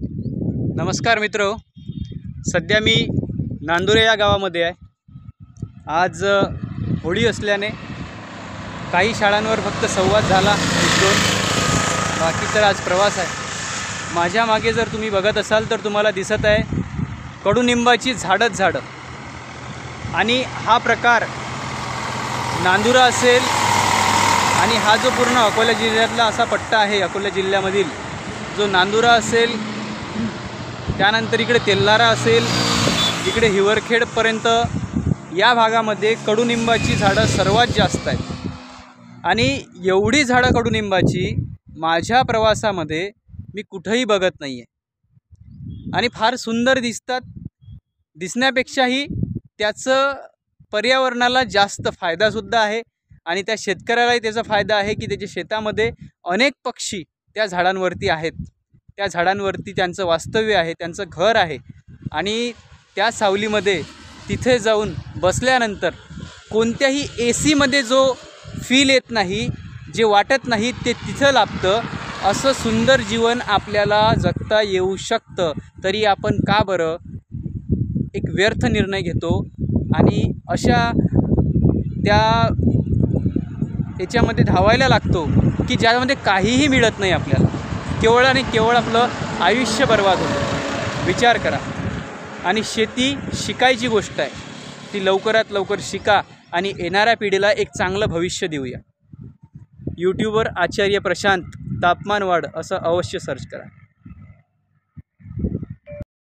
नमस्कार मित्र, सध्या मी नांदुरे या गावामध्ये आहे। आज होळी असल्याने काही शाळांवर फक्त संवाद झाला, एक-दोन, बाकी तर आज प्रवास आहे। माझ्या मागे जर तुम्ही बघत असाल तर तुम्हाला दिसत आहे कडुनिंबाची झाडच झाडं। आणि हा प्रकार नांदुरा असेल आणि हा जो पूर्ण अकोला जिल्ह्यातला असा पट्टा आहे, अकोला जिल्ह्यामधील जो नांदुरा असेल, त्यानंतर इकडे तेल्हारा असेल, इकडे हिवरखेडपर्यंत या भागामध्ये कडुनिंबाची झाडं सर्वात जास्त आहेत। आणि एवढी झाडं कडुनिंबाची माझ्या प्रवासामध्ये मी कुठेही बघत नाही आहे। आणि फार सुंदर दिसतात, दिसण्यापेक्षाही त्याचं पर्यावरणाला जास्त फायदासुद्धा आहे। आणि त्या शेतकऱ्यालाही त्याचा फायदा आहे की त्याच्या शेतामध्ये अनेक पक्षी त्या झाडांवरती आहेत, त्या झाडांवरती त्यांचं वास्तव्य आहे, त्यांचं घर आहे। आणि त्या सावलीमध्ये तिथे जाऊन बसल्यानंतर कोणत्याही एसीमध्ये जो फील येत नाही, जे वाटत नाही ते तिथं लाभतं। असं सुंदर जीवन आपल्याला जगता येऊ शकतं, तरी आपण का बरं एक व्यर्थ निर्णय घेतो आणि अशा त्या याच्यामध्ये धावायला लागतो की ज्यामध्ये काहीही मिळत नाही आपल्याला, केवळ आणि केवळ आपलं आयुष्य बर्बाद होतं। विचार करा। आणि शेती शिकायची गोष्ट आहे, ती लवकरात लवकर शिका आणि येणाऱ्या पिढीला एक चांगलं भविष्य देऊया। यूट्यूबवर आचार्य प्रशांत तापमान वाढ असं अवश्य सर्च करा।